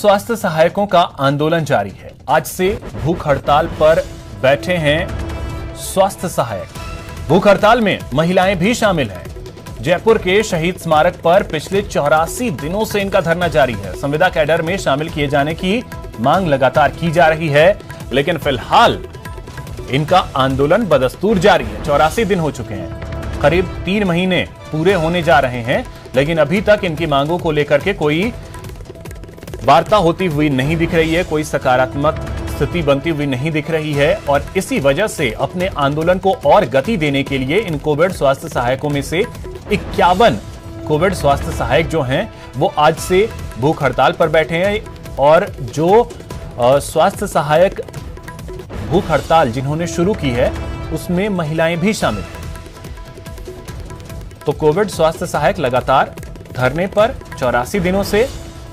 स्वास्थ्य सहायकों का आंदोलन जारी है। आज से भूख हड़ताल पर बैठे हैं स्वास्थ्य सहायक। भूख हड़ताल में महिलाएं भी शामिल हैं। जयपुर के शहीद स्मारक पर पिछले 84 दिनों से इनका धरना जारी है। संविदा कैडर में शामिल किए जाने की मांग लगातार की जा रही है, लेकिन फिलहाल इनका आंदोलन बदस्तूर जारी है। 84 दिन हो चुके हैं, करीब 3 महीने पूरे होने जा रहे हैं, लेकिन अभी तक इनकी मांगों को लेकर के कोई वार्ता होती हुई नहीं दिख रही है, कोई सकारात्मक स्थिति बनती हुई नहीं दिख रही है। और इसी वजह से अपने आंदोलन को और गति देने के लिए इन कोविड स्वास्थ्य सहायकों में से 51 कोविड स्वास्थ्य सहायक जो हैं वो आज से भूख हड़ताल पर बैठे हैं। और जो स्वास्थ्य सहायक भूख हड़ताल जिन्होंने शुरू की है उसमें महिलाएं भी शामिल हैं। तो कोविड स्वास्थ्य सहायक लगातार धरने पर 84 दिनों से,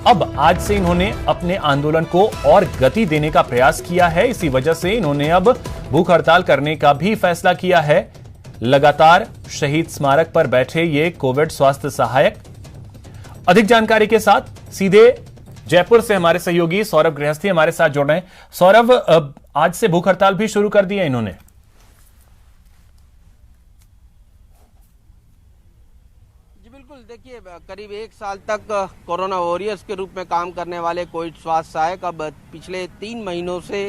अब आज से इन्होंने अपने आंदोलन को और गति देने का प्रयास किया है। इसी वजह से इन्होंने अब भूख हड़ताल करने का भी फैसला किया है। लगातार शहीद स्मारक पर बैठे ये कोविड स्वास्थ्य सहायक। अधिक जानकारी के साथ सीधे जयपुर से हमारे सहयोगी सौरभ गृहस्थी हमारे साथ जुड़ रहे हैं। सौरभ, आज से भूख हड़ताल भी शुरू कर दी है इन्होंने। देखिए, करीब 1 साल तक कोरोना वॉरियर्स के रूप में काम करने वाले कोविड स्वास्थ्य सहायक अब पिछले 3 महीनों से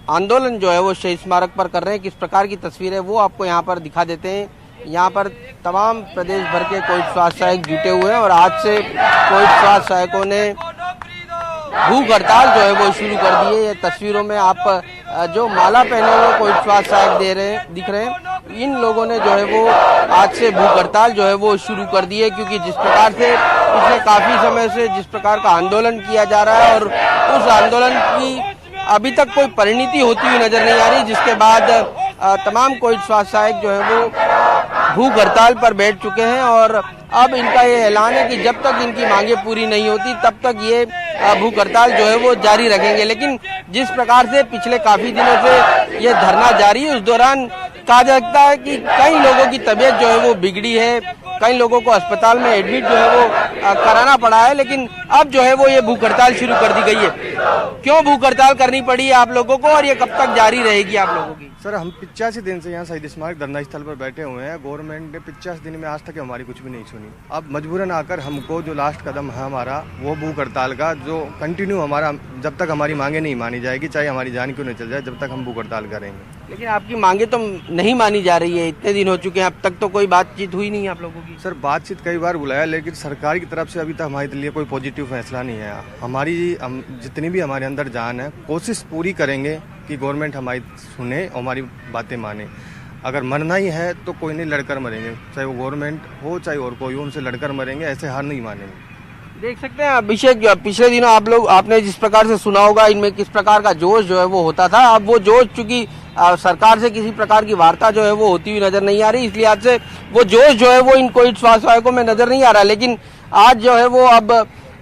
आंदोलन जो है वो शहीद स्मारक पर कर रहे हैं। किस प्रकार की तस्वीर है वो आपको यहाँ पर दिखा देते हैं। यहाँ पर तमाम प्रदेश भर के कोविड स्वास्थ्य सहायक जुटे हुए हैं और आज से कोविड स्वास्थ्य सहायकों ने भूख हड़ताल जो है वो शुरू कर दी है। ये तस्वीरों में आप जो माला पहने हुए कोविड स्वास्थ्य सहायक दिख रहे हैं, इन लोगों ने जो है वो आज से भूख हड़ताल जो है वो शुरू कर दी है। क्योंकि जिस प्रकार से पिछले काफी समय से जिस प्रकार का आंदोलन किया जा रहा है और उस आंदोलन की अभी तक कोई परिणति होती हुई नजर नहीं आ रही, जिसके बाद तमाम कोविड स्वास्थ्य सहायक जो है वो भूख हड़ताल पर बैठ चुके हैं। और अब इनका ये ऐलान है कि जब तक इनकी मांगे पूरी नहीं होती तब तक ये भूख हड़ताल जो है वो जारी रखेंगे। लेकिन जिस प्रकार से पिछले काफी दिनों से ये धरना जारी है, उस दौरान कहा जा सकता है कि कई लोगों की तबीयत जो है वो बिगड़ी है, कई लोगों को अस्पताल में एडमिट जो है वो कराना पड़ा है। लेकिन अब जो है वो ये भूख हड़ताल शुरू कर दी गई है। क्यों भूख हड़ताल करनी पड़ी है आप लोगों को और ये कब तक जारी रहेगी आप लोगों की? सर, हम 85 दिन से यहाँ शहीद स्मारक धरना स्थल पर बैठे हुए हैं। गवर्नमेंट ने 50 दिन में आज तक हमारी कुछ भी नहीं सुनी। अब मजबूरन आकर हमको जो लास्ट कदम है हमारा वो भूख हड़ताल का, जो कंटिन्यू हमारा जब तक हमारी मांगे नहीं मानी जाएगी, चाहे हमारी जान क्यों नहीं चल जाए, जब तक हम भूख हड़ताल करेंगे। लेकिन आपकी मांगे तो नहीं मानी जा रही है, इतने दिन हो चुके हैं, अब तक तो कोई बातचीत हुई नहीं आप लोगों की? सर, बातचीत कई बार बुलाया, लेकिन सरकार की तरफ से अभी तक हमारे लिए कोई पॉजिटिव फैसला नहीं है। जितनी भी हमारे अंदर जान है, कोशिश पूरी करेंगे कि गवर्नमेंट हमारी सुने और हमारी बातें माने। अगर मरना ही है तो कोई नहीं, लड़कर मरेंगे, चाहे वो गवर्नमेंट हो चाहे और कोई हो, उनसे लड़कर मरेंगे, ऐसे हार नहीं मानेंगे। देख सकते हैं अभिषेक, पिछले दिनों आपने जिस प्रकार से सुना होगा, इनमें किस प्रकार का जोश जो है वो होता था। अब वो जोश चूंकि सरकार से किसी प्रकार की वार्ता जो है वो होती हुई नजर नहीं आ रही, इसलिए आज से वो जोश जो है वो इन कोविड स्वास्थ्य सहायकों में नजर नहीं आ रहा। लेकिन आज जो है वो अब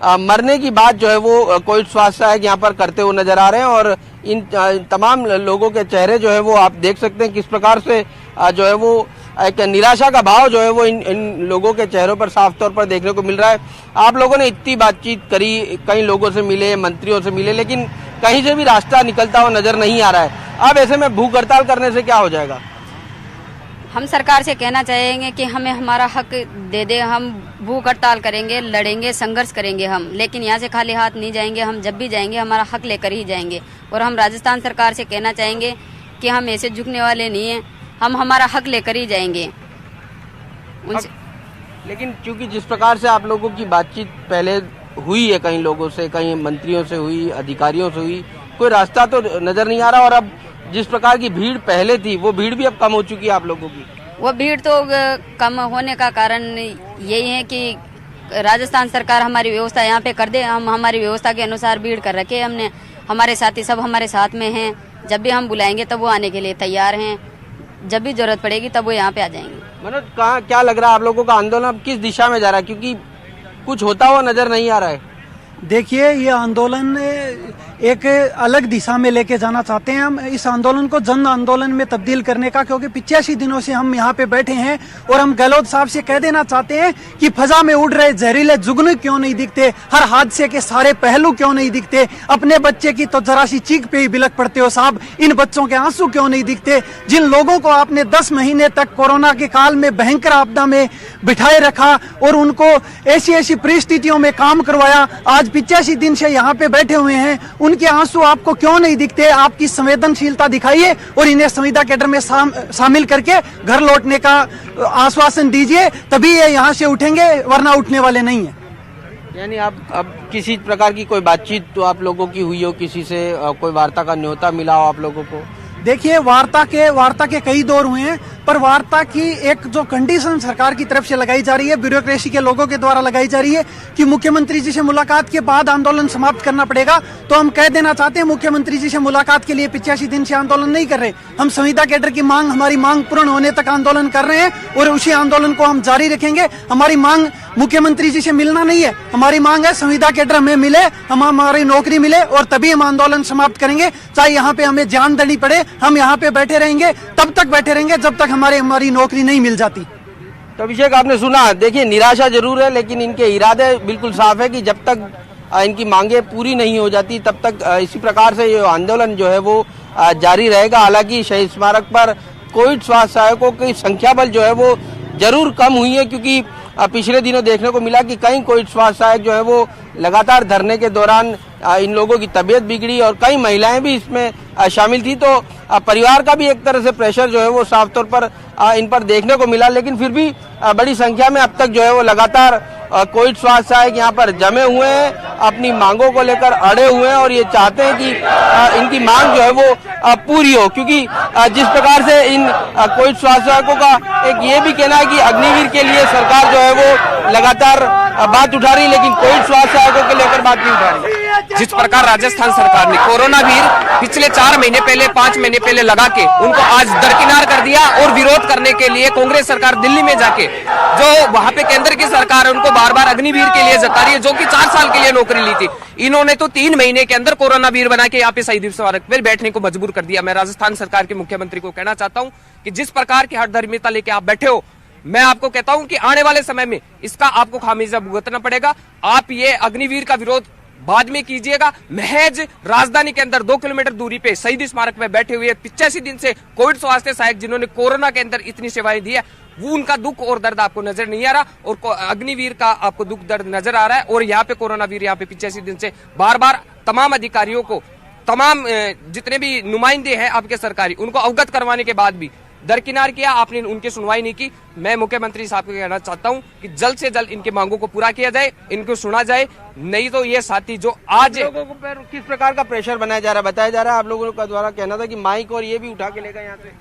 मरने की बात जो है वो कोविड स्वास्थ्य सहायक यहाँ पर करते हुए नजर आ रहे हैं। और इन तमाम लोगों के चेहरे जो है वो आप देख सकते हैं किस प्रकार से जो है वो एक निराशा का भाव जो है वो इन लोगों के चेहरों पर साफ तौर पर देखने को मिल रहा है। आप लोगों ने इतनी बातचीत करी, कई लोगों से मिले, मंत्रियों से मिले, लेकिन कहीं से भी रास्ता निकलता हुआ नजर नहीं आ रहा है। अब ऐसे में भूख हड़ताल करने से क्या हो जाएगा? हम सरकार से कहना चाहेंगे कि हमें हमारा हक दे दे। हम भूख हड़ताल करेंगे, लड़ेंगे, संघर्ष करेंगे हम, लेकिन यहाँ से खाली हाथ नहीं जाएंगे। हम जब भी जाएंगे हमारा हक लेकर ही जाएंगे। और हम राजस्थान सरकार से कहना चाहेंगे कि हम ऐसे झुकने वाले नहीं हैं, हम हमारा हक लेकर ही जाएंगे उनसे। लेकिन क्योंकि जिस प्रकार से आप लोगों की बातचीत पहले हुई है, कई लोगों से, कई मंत्रियों से हुई, अधिकारियों से हुई, कोई रास्ता तो नजर नहीं आ रहा। और अब जिस प्रकार की भीड़ पहले थी वो भीड़ भी अब कम हो चुकी है आप लोगों की। वो भीड़ तो कम होने का कारण यही है कि राजस्थान सरकार हमारी व्यवस्था यहाँ पे कर दे। हम हमारी व्यवस्था के अनुसार भीड़ कर रखे हमने। हमारे साथी सब हमारे साथ में हैं, जब भी हम बुलाएंगे तब वो आने के लिए तैयार हैं। जब भी जरूरत पड़ेगी तब वो यहाँ पे आ जाएंगे। मनोज, क्या लग रहा है आप लोगों का आंदोलन अब किस दिशा में जा रहा है? क्योंकि कुछ होता हुआ नजर नहीं आ रहा है। देखिए, ये आंदोलन एक अलग दिशा में लेके जाना चाहते हैं हम इस आंदोलन को जन आंदोलन में तब्दील करने का, क्योंकि 85 दिनों से हम यहाँ पे बैठे हैं और हम गहलोत साहब से कह देना चाहते हैं कि फजा में उड़ रहे जहरीले जुगनू क्यों नहीं दिखते, हर हादसे के सारे पहलू क्यों नहीं दिखते, अपने बच्चे की तो जरा सी चीख पे ही बिलक पड़ते हो साहब, इन बच्चों के आंसू क्यों नहीं दिखते, जिन लोगों को आपने 10 महीने तक कोरोना के काल में भयंकर आपदा में बिठाए रखा और उनको ऐसी ऐसी परिस्थितियों में काम करवाया, आज 85 दिन से यहाँ पे बैठे हुए हैं, उनके आंसू आपको क्यों नहीं दिखते? आपकी संवेदनशीलता दिखाइए और इन्हें संविदा कैडर में शामिल करके घर लौटने का आश्वासन दीजिए, तभी ये यहाँ से उठेंगे, वरना उठने वाले नहीं है। यानी आप अब किसी प्रकार की कोई बातचीत तो आप लोगों की हुई हो, किसी से कोई वार्ता का न्योता मिला हो आप लोगों को? देखिए, वार्ता के कई दौर हुए हैं, पर वार्ता की एक जो कंडीशन सरकार की तरफ से लगाई जा रही है, ब्यूरोक्रेसी के लोगों के द्वारा लगाई जा रही है कि मुख्यमंत्री जी से मुलाकात के बाद आंदोलन समाप्त करना पड़ेगा, तो हम कह देना चाहते हैं मुख्यमंत्री जी से मुलाकात के लिए 85 दिन से आंदोलन नहीं कर रहे। हम संविदा कैडर की मांग, हमारी मांग पूर्ण होने तक आंदोलन कर रहे हैं और उसी आंदोलन को हम जारी रखेंगे। हमारी मांग मुख्यमंत्री जी से मिलना नहीं है, हमारी मांग है संविदा कैडर हमें मिले, हमारी नौकरी मिले और तभी हम आंदोलन समाप्त करेंगे। चाहे यहाँ पे हमें जान देनी पड़े, हम यहाँ पे बैठे रहेंगे, तब तक बैठे रहेंगे जब तक हमारी नौकरी नहीं मिल जाती। तो अभिषेक, आपने सुना, देखिए निराशा जरूर है, लेकिन इनके इरादे बिल्कुल साफ है कि जब तक इनकी मांगे पूरी नहीं हो जाती तब तक इसी प्रकार से ये आंदोलन जो है वो जारी रहेगा। हालांकि शहीद स्मारक पर कोविड स्वास्थ्य सहायकों की संख्या बल जो है वो जरूर कम हुई है, क्योंकि पिछले दिनों देखने को मिला कि कई कोविड स्वास्थ्य सहायक जो है वो लगातार धरने के दौरान इन लोगों की तबीयत बिगड़ी और कई महिलाएं भी इसमें शामिल थी, तो परिवार का भी एक तरह से प्रेशर जो है वो साफ तौर पर इन पर देखने को मिला। लेकिन फिर भी बड़ी संख्या में अब तक जो है वो लगातार कोविड स्वास्थ्य सहायक यहाँ पर जमे हुए हैं, अपनी मांगों को लेकर अड़े हुए हैं और ये चाहते हैं कि इनकी मांग जो है वो पूरी हो, क्योंकि जिस प्रकार से इन कोविड स्वास्थ्य सहायकों का एक ये भी कहना है कि अग्निवीर के लिए सरकार जो है वो लगातार बात उठा रही, लेकिन कोविड स्वास्थ्य सहायकों के लेकर बात नहीं उठा रही। जिस प्रकार राजस्थान सरकार ने कोरोना वीर पिछले 4 महीने पहले, 5 महीने पहले लगा के उनको आज दरकिनार कर दिया और विरोध करने के लिए कांग्रेस सरकार दिल्ली में जाके जो वहां पे केंद्र की सरकार है उनको बार बार अग्निवीर के लिए जता रही है, जो कि 4 साल के लिए नौकरी ली थी। इन्होंने तो 3 महीने के अंदर कोरोना वीर बना के यहाँ पे शहीद स्मारक पर बैठने को मजबूर कर दिया। मैं राजस्थान सरकार के मुख्यमंत्री को कहना चाहता हूँ कि जिस प्रकार की हठधर्मिता लेके आप बैठे हो, मैं आपको कहता हूं कि आने वाले समय में इसका आपको खामियाजा भुगतना पड़ेगा। आप ये अग्निवीर का विरोध बाद में कीजिएगा, महज राजधानी के अंदर 2 किलोमीटर दूरी पे शहीद स्मारक में बैठे हुए 85 दिन से कोविड स्वास्थ्य सहायक जिन्होंने कोरोना के अंदर इतनी सेवाएं दी है, वो उनका दुख और दर्द आपको नजर नहीं आ रहा और अग्निवीर का आपको दुख दर्द नजर आ रहा है। और यहाँ पे कोरोना वीर यहाँ पे 85 दिन से बार बार तमाम अधिकारियों को, तमाम जितने भी नुमाइंदे हैं आपके सरकारी, उनको अवगत करवाने के बाद भी दरकिनार किया, आपने उनकी सुनवाई नहीं की। मैं मुख्यमंत्री साहब को कहना चाहता हूं कि जल्द से जल्द इनकी मांगों को पूरा किया जाए, इनको सुना जाए, नहीं तो ये साथी जो आज लोगों को पर किस प्रकार का प्रेशर बनाया जा रहा है, बताया जा रहा है, आप लोगों का द्वारा कहना था कि माइक और ये भी उठा के लेगा यहाँ से।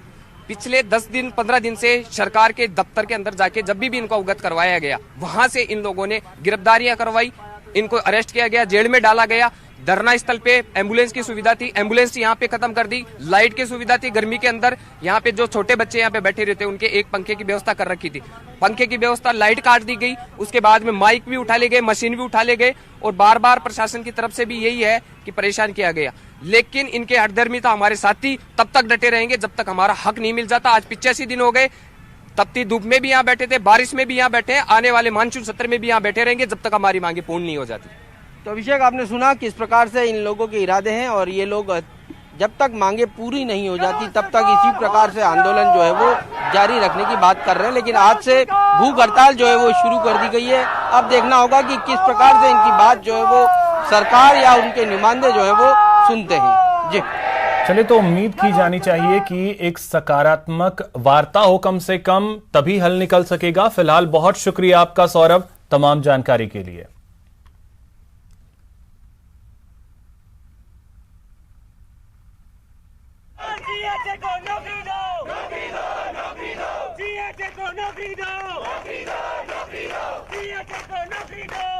पिछले 10 दिन 15 दिन से सरकार के दफ्तर के अंदर जाके जब भी इनको अवगत करवाया गया, वहां से इन लोगों ने गिरफ्तारियां करवाई, इनको अरेस्ट किया गया, जेल में डाला गया। धरना स्थल पे एम्बुलेंस की सुविधा थी, एम्बुलेंस यहाँ पे खत्म कर दी। लाइट की सुविधा थी, गर्मी के अंदर यहाँ पे जो छोटे बच्चे यहाँ पे बैठे रहते उनके एक पंखे की व्यवस्था कर रखी थी, पंखे की व्यवस्था, लाइट काट दी गई। उसके बाद में माइक भी उठा ले गए, मशीन भी उठा ले गए और बार बार प्रशासन की तरफ से भी यही है कि परेशान किया गया। लेकिन इनके हठधर्मिता हमारे साथी तब तक डटे रहेंगे जब तक हमारा हक नहीं मिल जाता। आज 85 दिन हो गए, तपती धूप में भी यहाँ बैठे थे, बारिश में भी यहाँ बैठे हैं, आने वाले मानसून सत्र में भी यहाँ बैठे रहेंगे जब तक हमारी मांगे पूर्ण नहीं हो जाती। तो अभिषेक, आपने सुना किस प्रकार से इन लोगों के इरादे हैं और ये लोग जब तक मांगे पूरी नहीं हो जाती तब तक इसी प्रकार से आंदोलन जो है वो जारी रखने की बात कर रहे हैं। लेकिन आज से भूख हड़ताल जो है वो शुरू कर दी गई है। अब देखना होगा कि किस प्रकार से इनकी बात जो है वो सरकार या उनके नुमाइंदे जो है वो सुनते हैं। जी चलिए, तो उम्मीद की जानी चाहिए कि एक सकारात्मक वार्ता हो कम से कम, तभी हल निकल सकेगा। फिलहाल बहुत शुक्रिया आपका सौरभ, तमाम जानकारी के लिए। नौकरी दो